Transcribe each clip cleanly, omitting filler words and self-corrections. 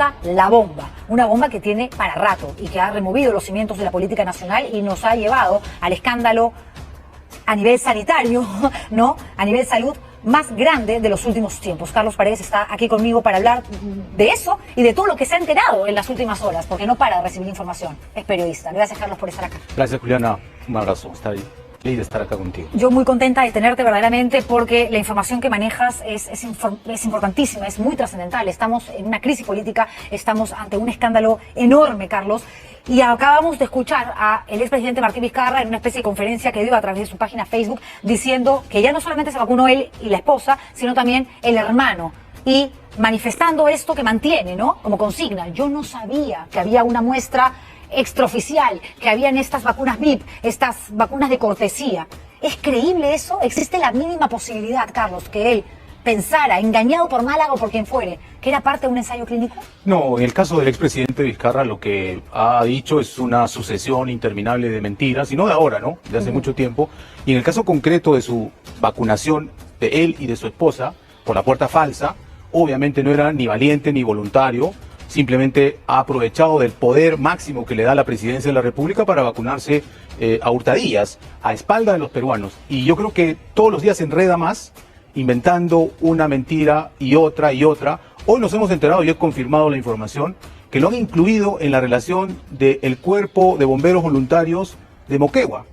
explota la bomba. Una bomba que tiene para rato y que ha removido los cimientos de la política nacional y nos ha llevado al escándalo a nivel sanitario, ¿no? A nivel salud más grande de los últimos tiempos. Carlos Paredes está aquí conmigo para hablar de eso y de todo lo que se ha enterado en las últimas horas, porque no para de recibir información. Es periodista. Gracias, Carlos, por estar acá. Gracias, Juliana. Un abrazo. Está bien. Y de estar acá contigo. Yo muy contenta de tenerte verdaderamente porque la información que manejas es importantísima, es muy trascendental. Estamos en una crisis política, estamos ante un escándalo enorme, Carlos. Y acabamos de escuchar al expresidente Martín Vizcarra en una especie de conferencia que dio a través de su página Facebook diciendo que ya no solamente se vacunó él y la esposa, sino también el hermano. Y manifestando esto que mantiene, ¿no? Como consigna. Yo no sabía que había una muestra extraoficial, que habían estas vacunas VIP, estas vacunas de cortesía. ¿Es creíble eso? ¿Existe la mínima posibilidad, Carlos, que él pensara, engañado por Málaga o por quien fuere, que era parte de un ensayo clínico? No, en el caso del expresidente Vizcarra lo que ha dicho es una sucesión interminable de mentiras, y no de ahora, ¿no? De hace mucho tiempo. Y en el caso concreto de su vacunación de él y de su esposa por la puerta falsa, obviamente no era ni valiente ni voluntario, simplemente ha aprovechado del poder máximo que le da la presidencia de la República para vacunarse a hurtadillas, a espalda de los peruanos. Y yo creo que todos los días se enreda más, inventando una mentira y otra y otra. Hoy nos hemos enterado y he confirmado la información que lo han incluido en la relación del Cuerpo de Bomberos Voluntarios de Moquegua,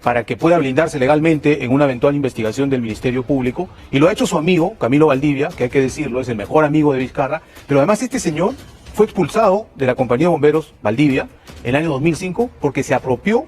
para que pueda blindarse legalmente en una eventual investigación del Ministerio Público. Y lo ha hecho su amigo, Camilo Valdivia, que hay que decirlo, es el mejor amigo de Vizcarra. Pero además este señor fue expulsado de la compañía de bomberos Valdivia en el año 2005 porque se apropió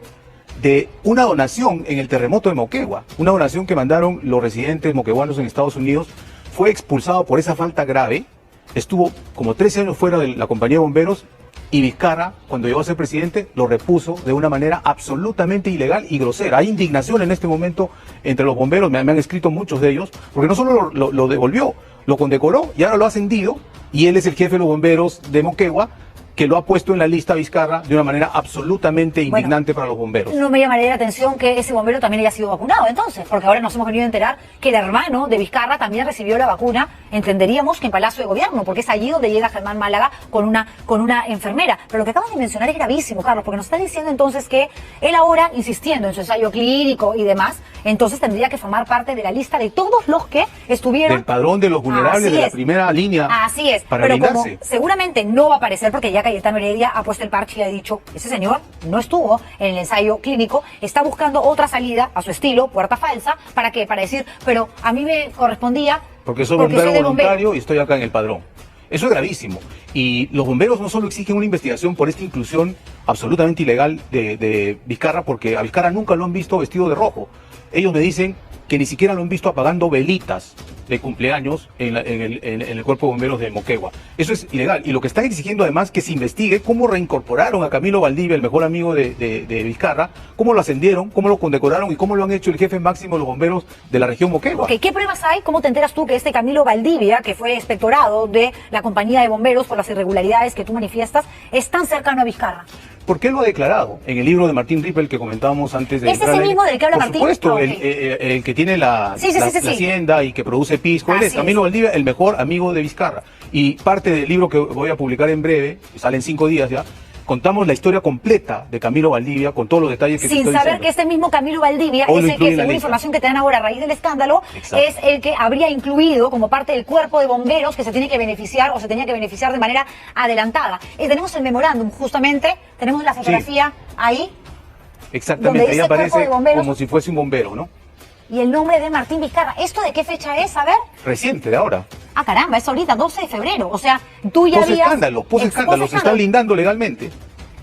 de una donación en el terremoto de Moquegua, una donación que mandaron los residentes moqueguanos en Estados Unidos. Fue expulsado por esa falta grave, estuvo como 13 años fuera de la compañía de bomberos. Y Vizcarra, cuando llegó a ser presidente, lo repuso de una manera absolutamente ilegal y grosera. Hay indignación en este momento entre los bomberos, me han escrito muchos de ellos, porque no solo lo devolvió, lo condecoró y ahora lo ha ascendido, y él es el jefe de los bomberos de Moquegua, que lo ha puesto en la lista Vizcarra de una manera absolutamente indignante para los bomberos. No me llamaría la atención que ese bombero también haya sido vacunado entonces, porque ahora nos hemos venido a enterar que el hermano de Vizcarra también recibió la vacuna, entenderíamos que en Palacio de Gobierno, porque es allí donde llega Germán Málaga con una enfermera. Pero lo que acabas de mencionar es gravísimo, Carlos, porque nos está diciendo entonces que él ahora, insistiendo en su ensayo clínico y demás, entonces tendría que formar parte de la lista de todos los que estuvieron... Del padrón de los vulnerables de la primera línea. Así es, para pero blindarse. Como seguramente no va a aparecer porque ya Cayetano Heredia ha puesto el parche y ha dicho, ese señor no estuvo en el ensayo clínico, está buscando otra salida a su estilo, puerta falsa. ¿Para qué? Para decir, pero a mí me correspondía... Porque soy bombero voluntario y estoy acá en el padrón. Eso es gravísimo. Y los bomberos no solo exigen una investigación por esta inclusión absolutamente ilegal de Vizcarra, porque a Vizcarra nunca lo han visto vestido de rojo. Ellos me dicen que ni siquiera lo han visto apagando velitas de cumpleaños en el Cuerpo de Bomberos de Moquegua. Eso es ilegal. Y lo que están exigiendo además que se investigue cómo reincorporaron a Camilo Valdivia, el mejor amigo de Vizcarra, cómo lo ascendieron, cómo lo condecoraron y cómo lo han hecho el jefe máximo de los bomberos de la región Moquegua. Okay, ¿qué pruebas hay? ¿Cómo te enteras tú que este Camilo Valdivia, que fue inspectorado de la compañía de bomberos por las irregularidades que tú manifiestas, es tan cercano a Vizcarra? Porque él lo ha declarado en el libro de Martín Rippel que comentábamos antes de... ¿Es ese mismo del que habla Martín? Por supuesto, el que tiene la hacienda y que produce pisco. Él es Camilo Valdivia, el mejor amigo de Vizcarra. Y parte del libro que voy a publicar en breve, sale en 5 días ya, contamos la historia completa de Camilo Valdivia con todos los detalles que sin saber diciendo. Que este mismo Camilo Valdivia es el que, según la información que te dan ahora a raíz del escándalo, es el que habría incluido como parte del cuerpo de bomberos que se tiene que beneficiar o se tenía que beneficiar de manera adelantada. Tenemos el memorándum, justamente, tenemos la fotografía ahí. Exactamente, ahí aparece como si fuese un bombero, ¿no? Y el nombre de Martín Vizcarra. ¿Esto de qué fecha es? A ver. Reciente, de ahora. Ah, caramba, es ahorita, 12 de febrero. O sea, tú ya habías... Escándalo, se está blindando legalmente.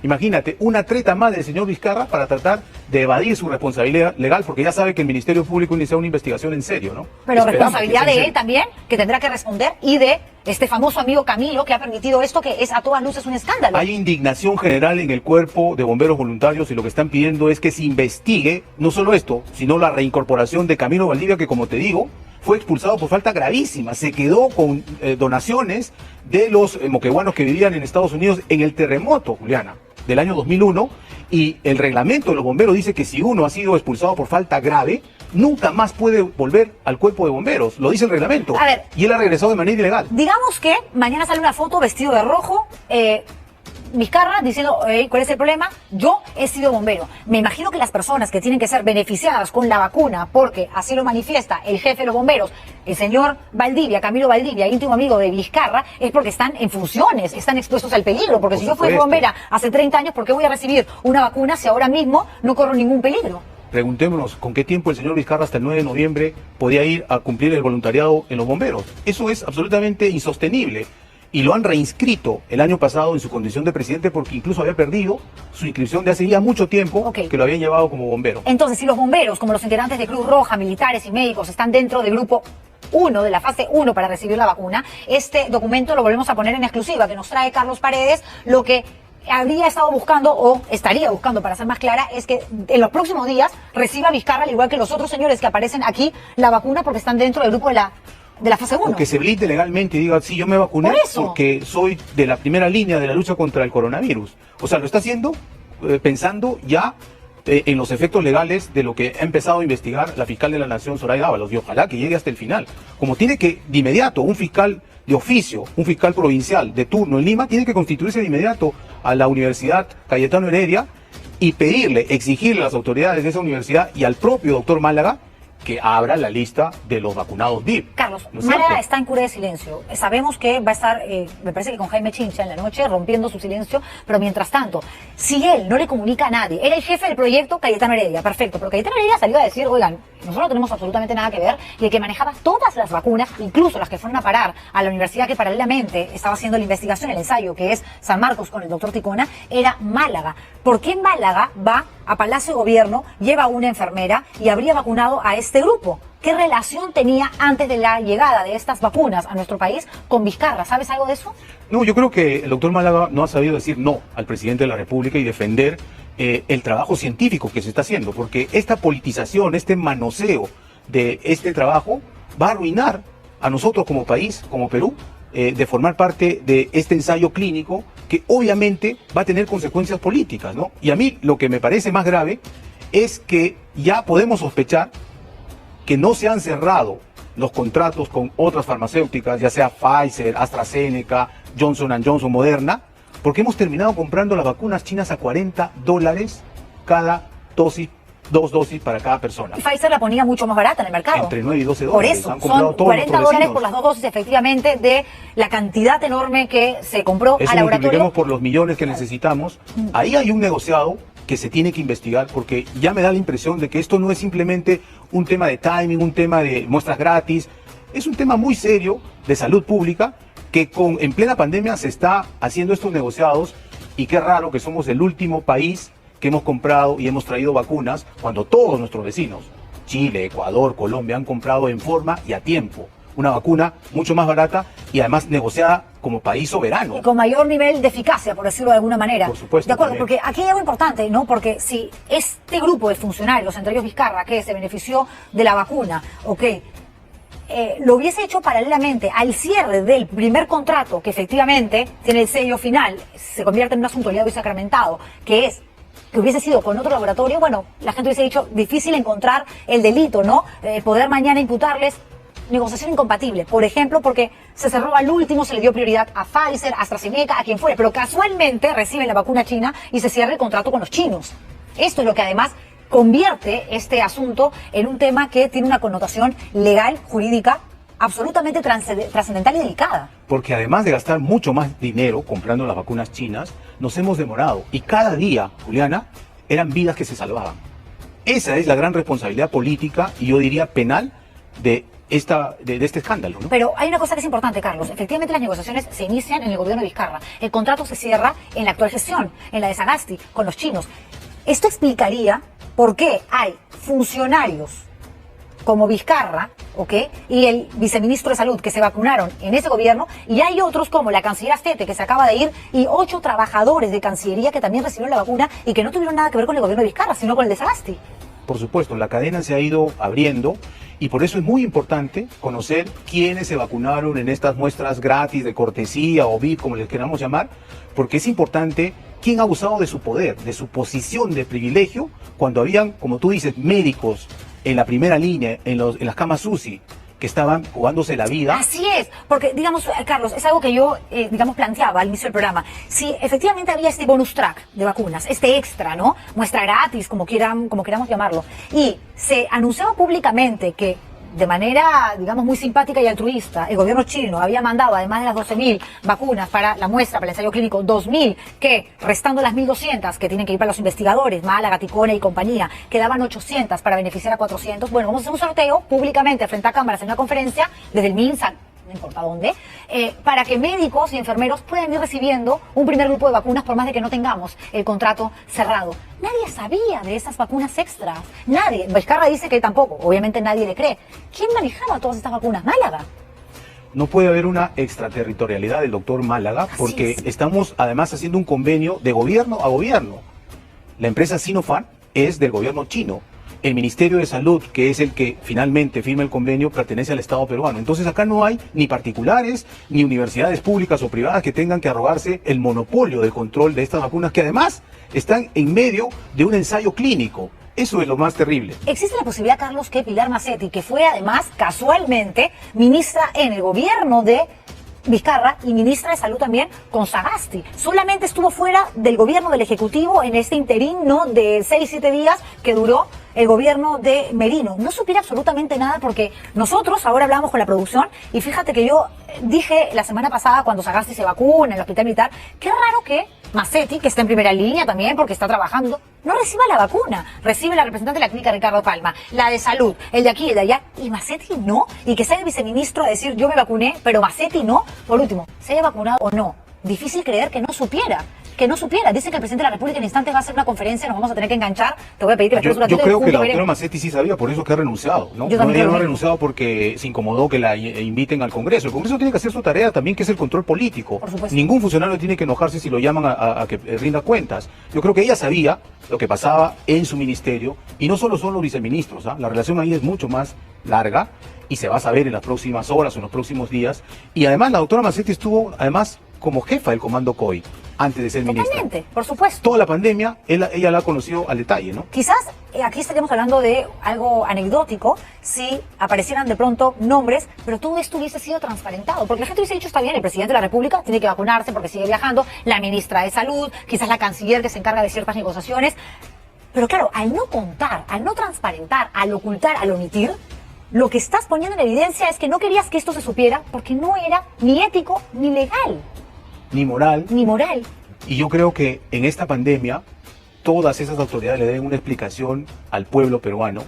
Imagínate, una treta más del señor Vizcarra para tratar de evadir su responsabilidad legal, porque ya sabe que el Ministerio Público inicia una investigación en serio, ¿no? Pero responsabilidad de él también, que tendrá que responder, y de este famoso amigo Camilo, que ha permitido esto, que es a todas luces un escándalo. Hay indignación general en el Cuerpo de Bomberos Voluntarios y lo que están pidiendo es que se investigue no solo esto, sino la reincorporación de Camilo Valdivia, que como te digo, fue expulsado por falta gravísima. Se quedó con donaciones de los moqueguanos que vivían en Estados Unidos en el terremoto, Juliana. del año 2001 y el reglamento de los bomberos dice que si uno ha sido expulsado por falta grave, nunca más puede volver al cuerpo de bomberos. Lo dice el reglamento. A ver, y él ha regresado de manera ilegal. digamos que mañana sale una foto vestido de rojo, Vizcarra diciendo, ¿cuál es el problema? Yo he sido bombero. Me imagino que las personas que tienen que ser beneficiadas con la vacuna, porque así lo manifiesta el jefe de los bomberos, el señor Valdivia, Camilo Valdivia, íntimo amigo de Vizcarra, es porque están en funciones, están expuestos al peligro. Porque si yo fui bombera hace 30 años, ¿por qué voy a recibir una vacuna si ahora mismo no corro ningún peligro? Preguntémonos, ¿con qué tiempo el señor Vizcarra hasta el 9 de noviembre podía ir a cumplir el voluntariado en los bomberos? Eso es absolutamente insostenible. Y lo han reinscrito el año pasado en su condición de presidente porque incluso había perdido su inscripción de hace ya mucho tiempo que lo habían llevado como bombero. Entonces, si los bomberos, como los integrantes de Cruz Roja, militares y médicos, están dentro del grupo 1, de la fase 1 para recibir la vacuna, este documento lo volvemos a poner en exclusiva, que nos trae Carlos Paredes, lo que habría estado buscando, o estaría buscando, para ser más clara, es que en los próximos días reciba Vizcarra, al igual que los otros señores que aparecen aquí, la vacuna porque están dentro del grupo de la fase 1. O que se blinde legalmente y diga, sí, yo me vacuné porque soy de la primera línea de la lucha contra el coronavirus. O sea, lo está haciendo pensando ya en los efectos legales de lo que ha empezado a investigar la fiscal de la Nación, Soraya Ábalos, y ojalá que llegue hasta el final. Como tiene que, de inmediato, un fiscal de oficio, un fiscal provincial de turno en Lima, tiene que constituirse de inmediato a la Universidad Cayetano Heredia y pedirle, exigirle a las autoridades de esa universidad y al propio doctor Málaga que abra la lista de los vacunados VIP. Carlos, ¿no es Málaga cierto? está en cura de silencio. Sabemos que va a estar, me parece que con Jaime Chincha en la noche, rompiendo su silencio, pero mientras tanto, si él no le comunica a nadie, era el jefe del proyecto Cayetano Heredia, perfecto, pero Cayetano Heredia salió a decir, oigan, nosotros no tenemos absolutamente nada que ver, y el que manejaba todas las vacunas, incluso las que fueron a parar a la universidad que paralelamente estaba haciendo la investigación, el ensayo, que es San Marcos con el doctor Ticona, era Málaga. ¿Por qué Málaga va a Palacio de Gobierno, lleva a una enfermera y habría vacunado a este grupo? ¿Qué relación tenía antes de la llegada de estas vacunas a nuestro país con Vizcarra? ¿Sabes algo de eso? No, yo creo que el doctor Málaga no ha sabido decir no al presidente de la República y defender el trabajo científico que se está haciendo, porque esta politización, este manoseo de este trabajo va a arruinar a nosotros como país, como Perú, de formar parte de este ensayo clínico que obviamente va a tener consecuencias políticas, ¿no? Y a mí lo que me parece más grave es que ya podemos sospechar que no se han cerrado los contratos con otras farmacéuticas, ya sea Pfizer, AstraZeneca, Johnson & Johnson, Moderna, porque hemos terminado comprando las vacunas chinas a $40 cada dosis, 2 dosis para cada persona. Y Pfizer la ponía mucho más barata en el mercado. Entre 9 y 12 Por dólares. eso, Han comprado son todos $40 vecinos. por las 2 dosis, efectivamente, de la cantidad enorme que se compró Eso al laboratorio. multipliquemos por los millones que necesitamos. Ahí hay un negociado que se tiene que investigar, porque ya me da la impresión de que esto no es simplemente un tema de timing, un tema de muestras gratis, es un tema muy serio de salud pública que en plena pandemia se está haciendo estos negociados, y qué raro que somos el último país que hemos comprado y hemos traído vacunas cuando todos nuestros vecinos, Chile, Ecuador, Colombia, han comprado en forma y a tiempo una vacuna mucho más barata y además negociada como país soberano. Y con mayor nivel de eficacia, por decirlo de alguna manera. Por supuesto. De acuerdo, También. porque aquí hay algo importante, ¿no? Porque si este grupo de funcionarios, entre ellos Vizcarra, que se benefició de la vacuna, lo hubiese hecho paralelamente al cierre del primer contrato, que efectivamente tiene el sello final, se convierte en un asunto liado y sacramentado, que hubiese sido con otro laboratorio, bueno, la gente hubiese dicho, difícil encontrar el delito, ¿no? Poder mañana imputarles. Negociación incompatible, por ejemplo, porque se cerró al último, se le dio prioridad a Pfizer, AstraZeneca, a quien fuere, pero casualmente reciben la vacuna china y se cierra el contrato con los chinos. Esto es lo que además convierte este asunto en un tema que tiene una connotación legal, jurídica, absolutamente trascendental y delicada. Porque además de gastar mucho más dinero comprando las vacunas chinas, nos hemos demorado. Y cada día, Juliana, eran vidas que se salvaban. Esa es la gran responsabilidad política y yo diría penal de este escándalo, ¿no? Pero hay una cosa que es importante, Carlos. Efectivamente, las negociaciones se inician en el gobierno de Vizcarra. El contrato se cierra en la actual gestión, en la de Sagasti, con los chinos. Esto explicaría por qué hay funcionarios como Vizcarra, y el viceministro de Salud que se vacunaron en ese gobierno, y hay otros como la canciller Astete que se acaba de ir, y 8 trabajadores de Cancillería que también recibieron la vacuna y que no tuvieron nada que ver con el gobierno de Vizcarra, sino con el de Sagasti. Por supuesto, la cadena se ha ido abriendo y por eso es muy importante conocer quiénes se vacunaron en estas muestras gratis de cortesía o VIP, como les queramos llamar, porque es importante quién ha abusado de su poder, de su posición de privilegio, cuando habían, como tú dices, médicos en la primera línea, en las camas UCI, que estaban jugándose la vida. Así es, porque, digamos, Carlos, es algo que yo, digamos, planteaba al inicio del programa. Si efectivamente había este bonus track de vacunas, este extra, ¿no? Muestra gratis, como queramos llamarlo, y se anunciaba públicamente que de manera, digamos, muy simpática y altruista, el gobierno chino había mandado, además de las 12.000 vacunas para la muestra, para el ensayo clínico, 2.000, que restando las 1.200 que tienen que ir para los investigadores, Málaga, Ticona y compañía, quedaban 800 para beneficiar a 400. Bueno, vamos a hacer un sorteo públicamente frente a cámaras en una conferencia desde el MINSA, no importa dónde, para que médicos y enfermeros puedan ir recibiendo un primer grupo de vacunas por más de que no tengamos el contrato cerrado. Nadie sabía de esas vacunas extras. Nadie. Vizcarra dice que tampoco. Obviamente nadie le cree. ¿Quién manejaba todas estas vacunas? Málaga. No puede haber una extraterritorialidad del doctor Málaga porque estamos además haciendo un convenio de gobierno a gobierno. La empresa Sinopharm es del gobierno chino. El Ministerio de Salud, que es el que finalmente firma el convenio, pertenece al Estado peruano. Entonces acá no hay ni particulares, ni universidades públicas o privadas que tengan que arrogarse el monopolio del control de estas vacunas, que además están en medio de un ensayo clínico. Eso es lo más terrible. Existe la posibilidad, Carlos, que Pilar Macetti, que fue además casualmente ministra en el gobierno de Vizcarra y ministra de Salud también con Sagasti, solamente estuvo fuera del gobierno del Ejecutivo en este interino de 6-7 días que duró el gobierno de Merino. No supiera absolutamente nada porque nosotros ahora hablamos con la producción y fíjate que yo dije la semana pasada cuando Sagasti se vacuna en el hospital militar, qué raro que Macetti, que está en primera línea también porque está trabajando, no reciba la vacuna. Recibe la representante de la clínica Ricardo Palma, la de salud, el de aquí y el de allá, y Macetti no. Y que sea el viceministro a decir yo me vacuné, pero Macetti no. Por último, se haya vacunado o no. Difícil creer que no supiera. Dice que el presidente de la República en instantes va a hacer una conferencia, nos vamos a tener que enganchar. Te voy a pedir que me esperes un ratito. Yo creo que la doctora Macetti sí sabía, por eso que ha renunciado, ¿no? Ella no ha renunciado porque se incomodó que la inviten al Congreso. El Congreso tiene que hacer su tarea también, que es el control político. Por supuesto. Ningún funcionario tiene que enojarse si lo llaman a que rinda cuentas. Yo creo que ella sabía lo que pasaba en su ministerio, y no solo son los viceministros, ¿ah? La relación ahí es mucho más larga y se va a saber en las próximas horas o en los próximos días. Y además la doctora Macetti estuvo como jefa del comando COI antes de ser ministra. Totalmente, por supuesto. Toda la pandemia ella la ha conocido al detalle, ¿no? Quizás aquí estaríamos hablando de algo anecdótico si aparecieran de pronto nombres, pero todo esto hubiese sido transparentado, porque la gente hubiese dicho, está bien, el presidente de la República tiene que vacunarse porque sigue viajando, la ministra de Salud, quizás la canciller que se encarga de ciertas negociaciones, pero claro, al no contar, al no transparentar, al ocultar, al omitir, lo que estás poniendo en evidencia es que no querías que esto se supiera porque no era ni ético ni legal. Ni moral. Ni moral. Y yo creo que en esta pandemia todas esas autoridades le deben una explicación al pueblo peruano,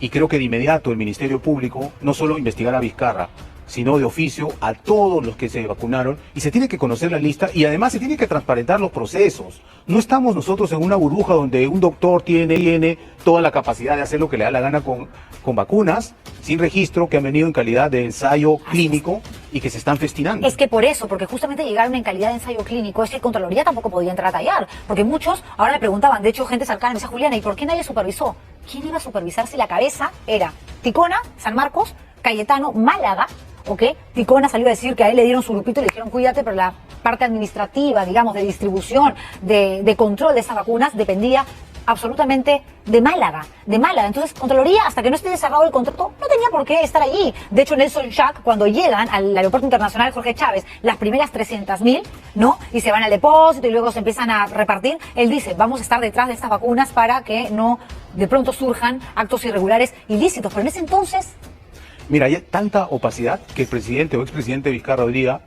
y creo que de inmediato el Ministerio Público no solo investigará a Vizcarra, sino de oficio a todos los que se vacunaron, y se tiene que conocer la lista y además se tiene que transparentar los procesos. No estamos nosotros en una burbuja donde un doctor tiene toda la capacidad de hacer lo que le da la gana con vacunas sin registro, que han venido en calidad de ensayo clínico y que se están festinando. Es que por eso, porque justamente llegaron en calidad de ensayo clínico, es que Contraloría tampoco podía entrar a tallar, porque muchos ahora me preguntaban, de hecho gente cercana me decía, Juliana, ¿y por qué nadie supervisó? ¿Quién iba a supervisar si la cabeza era Ticona, San Marcos, Cayetano, Málaga? ¿Ok? Ticona salió a decir que a él le dieron su grupito y le dijeron cuídate, pero la parte administrativa, digamos, de distribución, de control de esas vacunas dependía absolutamente de Málaga. Entonces, Contraloría, hasta que no esté cerrado el contrato, no tenía por qué estar allí. De hecho, Nelson Jack, cuando llegan al aeropuerto internacional Jorge Chávez, las primeras 300.000, ¿no? Y se van al depósito y luego se empiezan a repartir, él dice, vamos a estar detrás de estas vacunas para que no de pronto surjan actos irregulares ilícitos. Pero en ese entonces... Mira, hay tanta opacidad que el presidente o expresidente Vizcarra hoy día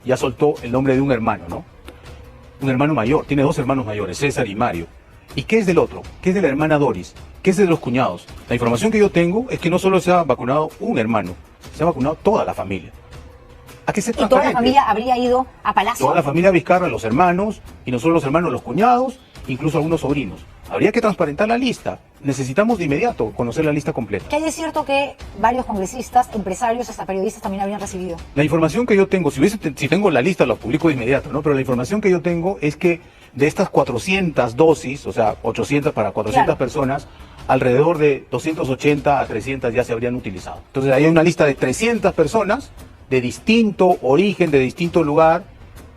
ya soltó el nombre de un hermano, ¿no? Un hermano mayor, tiene 2 hermanos mayores, César y Mario. ¿Y qué es del otro? ¿Qué es de la hermana Doris? ¿Qué es de los cuñados? La información que yo tengo es que no solo se ha vacunado un hermano, se ha vacunado toda la familia. ¿A qué se ¿Y toda la familia habría ido a Palacio? Toda la familia Vizcarra, los hermanos, y no solo los hermanos, los cuñados, incluso algunos sobrinos. Habría que transparentar la lista. Necesitamos de inmediato conocer la lista completa. Que es cierto que varios congresistas, empresarios, hasta periodistas también habrían recibido. La información que yo tengo, si tengo la lista, la publico de inmediato, ¿no? Pero la información que yo tengo es que de estas 400 dosis, o sea, 800 para 400 personas, alrededor de 280 a 300 ya se habrían utilizado. Entonces ahí hay una lista de 300 personas de distinto origen, de distinto lugar,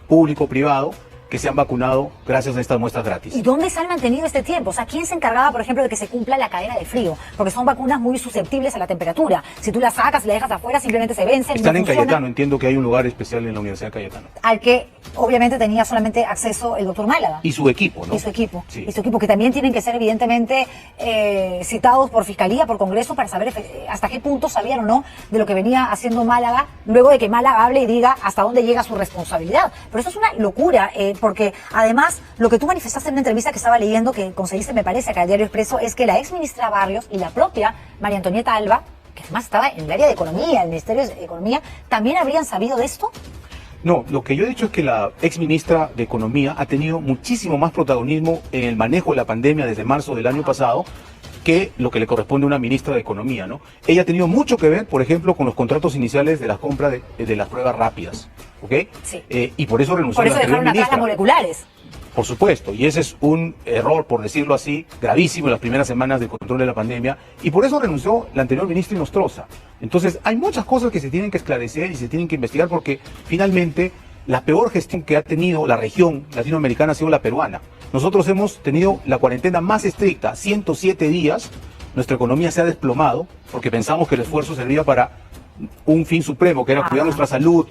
público, privado, que se han vacunado gracias a estas muestras gratis. ¿Y dónde se han mantenido este tiempo? O sea, ¿quién se encargaba, por ejemplo, de que se cumpla la cadena de frío? Porque son vacunas muy susceptibles a la temperatura. Si tú las sacas y las dejas afuera, simplemente se vencen. Están no en funcionan. Cayetano, entiendo que hay un lugar especial en la Universidad de Cayetano. Al que obviamente tenía solamente acceso el doctor Málaga. Y su equipo, ¿no? Y su equipo. Sí. Y su equipo, que también tienen que ser evidentemente citados por Fiscalía, por Congreso, para saber hasta qué punto sabían o no de lo que venía haciendo Málaga, luego de que Málaga hable y diga hasta dónde llega su responsabilidad. Pero eso es una locura, porque además lo que tú manifestaste en una entrevista que estaba leyendo, que conseguiste, me parece, acá al Diario Expreso, es que la ex ministra Barrios y la propia María Antonieta Alba, que además estaba en el área de Economía, el Ministerio de Economía, ¿también habrían sabido de esto? No, lo que yo he dicho es que la ex ministra de Economía ha tenido muchísimo más protagonismo en el manejo de la pandemia desde marzo del año pasado que lo que le corresponde a una ministra de Economía, ¿no? Ella ha tenido mucho que ver, por ejemplo, con los contratos iniciales de las compras de las pruebas rápidas, ¿ok? Sí. Y por eso renunció Por eso la anterior dejaron atrás ministra. las moleculares. Por supuesto, y ese es un error, por decirlo así, gravísimo en las primeras semanas de control de la pandemia, y por eso renunció la anterior ministra Inostroza. Entonces, hay muchas cosas que se tienen que esclarecer y se tienen que investigar porque finalmente la peor gestión que ha tenido la región latinoamericana ha sido la peruana. Nosotros hemos tenido la cuarentena más estricta, 107 días, nuestra economía se ha desplomado porque pensamos que el esfuerzo servía para un fin supremo, que era cuidar nuestra salud,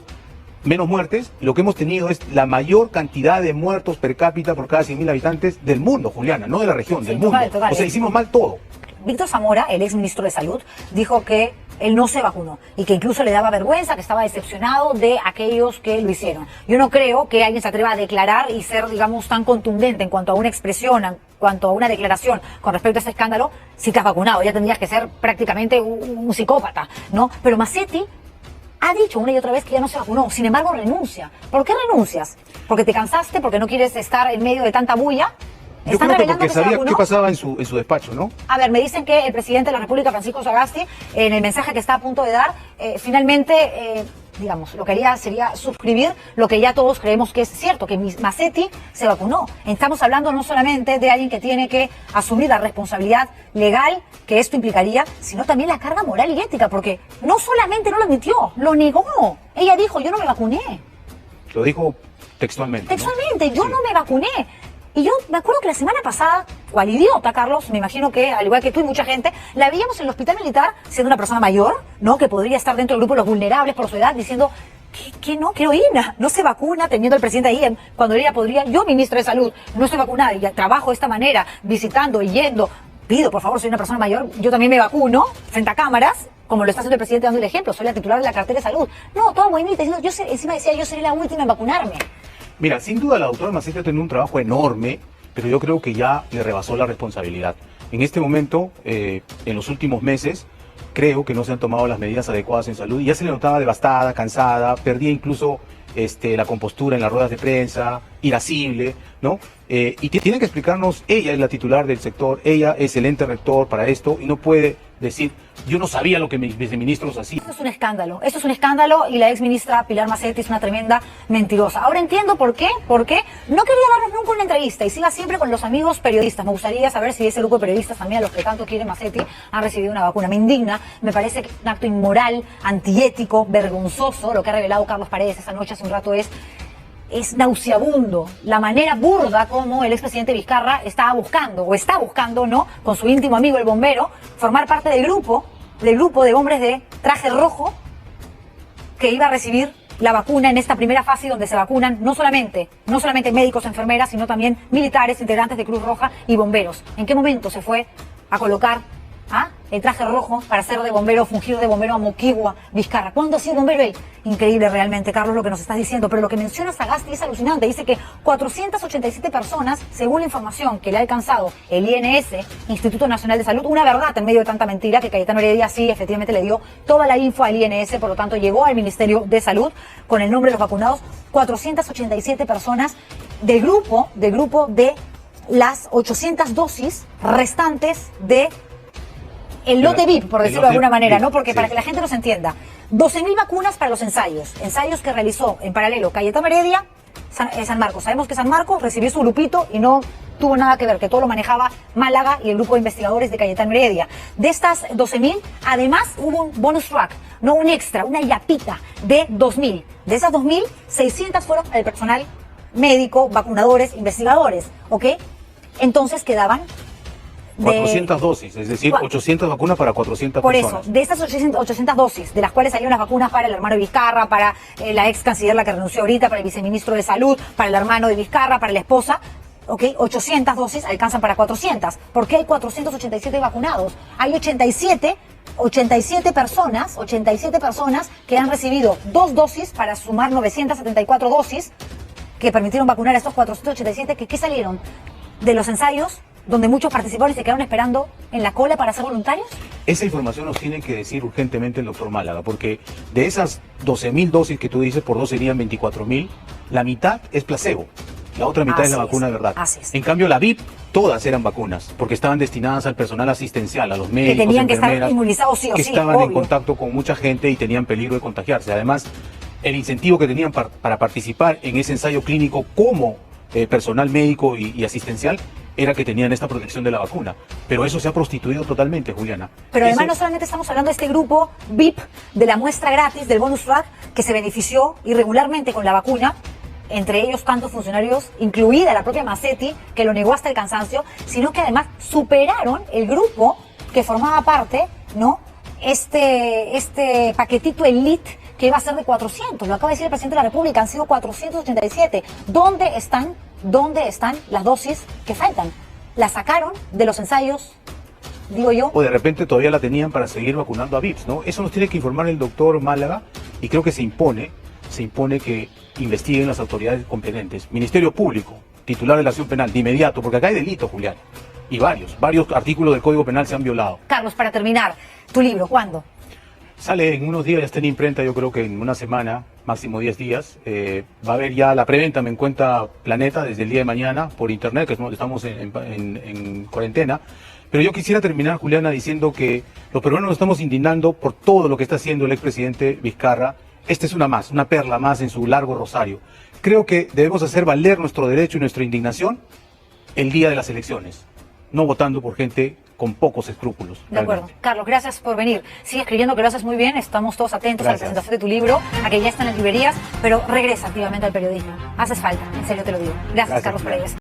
menos muertes. Lo que hemos tenido es la mayor cantidad de muertos per cápita por cada 100.000 habitantes del mundo, Juliana, no de la región, Sí, del total, mundo. total. O sea, hicimos mal todo. Víctor Zamora, el ex ministro de Salud, dijo que él no se vacunó y que incluso le daba vergüenza, que estaba decepcionado de aquellos que lo hicieron. Yo no creo que alguien se atreva a declarar y ser, digamos, tan contundente en cuanto a una expresión, en cuanto a una declaración con respecto a este escándalo, si te has vacunado. Ya tendrías que ser prácticamente un psicópata, ¿no? Pero Massetti ha dicho una y otra vez que ya no se vacunó, sin embargo renuncia. ¿Por qué renuncias? ¿Porque te cansaste? ¿Porque no quieres estar en medio de tanta bulla? Yo creo que revelando porque que se sabía vacunó. qué pasaba en su despacho, ¿no? A ver, me dicen que el presidente de la República, Francisco Sagasti, en el mensaje que está a punto de dar, finalmente, digamos, lo que haría sería suscribir lo que ya todos creemos que es cierto, que Massetti se vacunó. Estamos hablando no solamente de alguien que tiene que asumir la responsabilidad legal que esto implicaría, sino también la carga moral y ética, porque no solamente no lo admitió, lo negó. Ella dijo, yo no me vacuné. Lo dijo textualmente. ¿no? Textualmente, yo Sí. no me vacuné. Y yo me acuerdo que la semana pasada, cual idiota, Carlos, me imagino que, al igual que tú y mucha gente, la veíamos en el hospital militar siendo una persona mayor, ¿no? Que podría estar dentro del grupo de los vulnerables por su edad, diciendo que no, que heroína, no se vacuna, teniendo al presidente ahí, cuando ella podría, yo ministro de salud, no estoy vacunada y trabajo de esta manera, visitando y yendo, pido, por favor, soy una persona mayor, yo también me vacuno frente a cámaras, como lo está haciendo el presidente dando el ejemplo, soy la titular de la cartera de salud. No, todo movimiento diciendo, encima decía, yo seré la última en vacunarme. Mira, sin duda la doctora Massetti ha tenido un trabajo enorme, pero yo creo que ya le rebasó la responsabilidad. En este momento, en los últimos meses, creo que no se han tomado las medidas adecuadas en salud y ya se le notaba devastada, cansada, perdía incluso la compostura en las ruedas de prensa, irascible, ¿no? Y tiene que explicarnos, ella es la titular del sector, ella es el ente rector para esto y no puede decir, yo no sabía lo que mis viceministros hacían. Esto es un escándalo y la ex ministra Pilar Massetti es una tremenda mentirosa. Ahora entiendo por qué, porque no quería darnos nunca una entrevista y siga siempre con los amigos periodistas. Me gustaría saber si ese grupo de periodistas también, a los que tanto quiere Massetti, han recibido una vacuna. Me indigna, me parece que es un acto inmoral, antiético, vergonzoso. Lo que ha revelado Carlos Paredes esa noche hace un rato es nauseabundo la manera burda como el expresidente Vizcarra está buscando, ¿no? Con su íntimo amigo el bombero, formar parte del grupo de hombres de traje rojo que iba a recibir la vacuna en esta primera fase donde se vacunan no solamente médicos, enfermeras, sino también militares, integrantes de Cruz Roja y bomberos. ¿En qué momento se fue a colocar el traje rojo para ser de bombero, fungir de bombero a Moquegua, Vizcarra? ¿Cuándo ha sido bombero él? Increíble realmente, Carlos, lo que nos estás diciendo, pero lo que menciona Sagasti es alucinante. Dice que 487 personas, según la información que le ha alcanzado el INS, Instituto Nacional de Salud, una verdad en medio de tanta mentira, que Cayetano Heredia sí efectivamente le dio toda la info al INS, por lo tanto llegó al Ministerio de Salud con el nombre de los vacunados, 487 personas del grupo de las 800 dosis restantes de el lote VIP, por decirlo de alguna manera, ¿no? Porque para que la gente nos entienda, 12.000 vacunas para los ensayos que realizó en paralelo Cayetano Heredia, San Marcos. Sabemos que San Marcos recibió su grupito y no tuvo nada que ver, que todo lo manejaba Málaga y el grupo de investigadores de Cayetano Heredia. De estas 12.000, además hubo un bonus track, no un extra, una yapita de 2.000. De esas 2.000, 600 fueron al personal médico, vacunadores, investigadores, ¿ok? Entonces quedaban... 400 dosis, es decir, 800 vacunas para 400 Por personas. eso, de estas 800 dosis, de las cuales salieron las vacunas para el hermano de Vizcarra, para la ex canciller, la que renunció ahorita, para el viceministro de Salud, para el hermano de Vizcarra, para la esposa, ¿ok? 800 dosis alcanzan para 400. ¿Por qué hay 487 vacunados? Hay 87 personas que han recibido 2 dosis para sumar 974 dosis que permitieron vacunar a estos 487 que ¿qué salieron? De los ensayos donde muchos participaron y se quedaron esperando en la cola para ser voluntarios. Esa información nos tiene que decir urgentemente el doctor Málaga, porque de esas 12.000 dosis que tú dices, por 2 serían 24.000, la mitad es placebo. La otra mitad es la vacuna de verdad. Así es. En cambio, la VIP, todas eran vacunas, porque estaban destinadas al personal asistencial, a los médicos, que tenían que estar enfermeras, inmunizados sí o que sí, estaban en obvio. contacto con mucha gente y tenían peligro de contagiarse. Además, el incentivo que tenían para participar en ese ensayo clínico como personal médico y asistencial era que tenían esta protección de la vacuna. Pero eso se ha prostituido totalmente, Juliana. Pero además Eso... no solamente estamos hablando de este grupo VIP, de la muestra gratis, del bonus track, que se benefició irregularmente con la vacuna, entre ellos tantos funcionarios, incluida la propia Macetti, que lo negó hasta el cansancio, sino que además superaron el grupo que formaba parte, ¿no? Este paquetito elite que iba a ser de 400, lo acaba de decir el presidente de la República, han sido 487. ¿Dónde están las dosis que faltan? ¿Las sacaron de los ensayos, digo yo? O de repente todavía la tenían para seguir vacunando a VIPs, ¿no? Eso nos tiene que informar el doctor Málaga y creo que se impone que investiguen las autoridades competentes. Ministerio Público, titular de la acción penal, de inmediato, porque acá hay delitos, Julián, y varios artículos del Código Penal se han violado. Carlos, para terminar, tu libro, ¿cuándo? Sale en unos días, ya está en imprenta, yo creo que en una semana, máximo 10 días. Va a haber ya la preventa, me encuentra Planeta, desde el día de mañana, por internet, que estamos en cuarentena. Pero yo quisiera terminar, Juliana, diciendo que los peruanos nos estamos indignando por todo lo que está haciendo el expresidente Vizcarra. Esta es una perla más en su largo rosario. Creo que debemos hacer valer nuestro derecho y nuestra indignación el día de las elecciones, no votando por gente con pocos escrúpulos. De acuerdo. Carlos, gracias por venir. Sigue escribiendo, que lo haces muy bien. Estamos todos atentos a la presentación de tu libro, a que ya está en las librerías, pero regresa activamente al periodismo. Haces falta, en serio te lo digo. Gracias Carlos Paredes.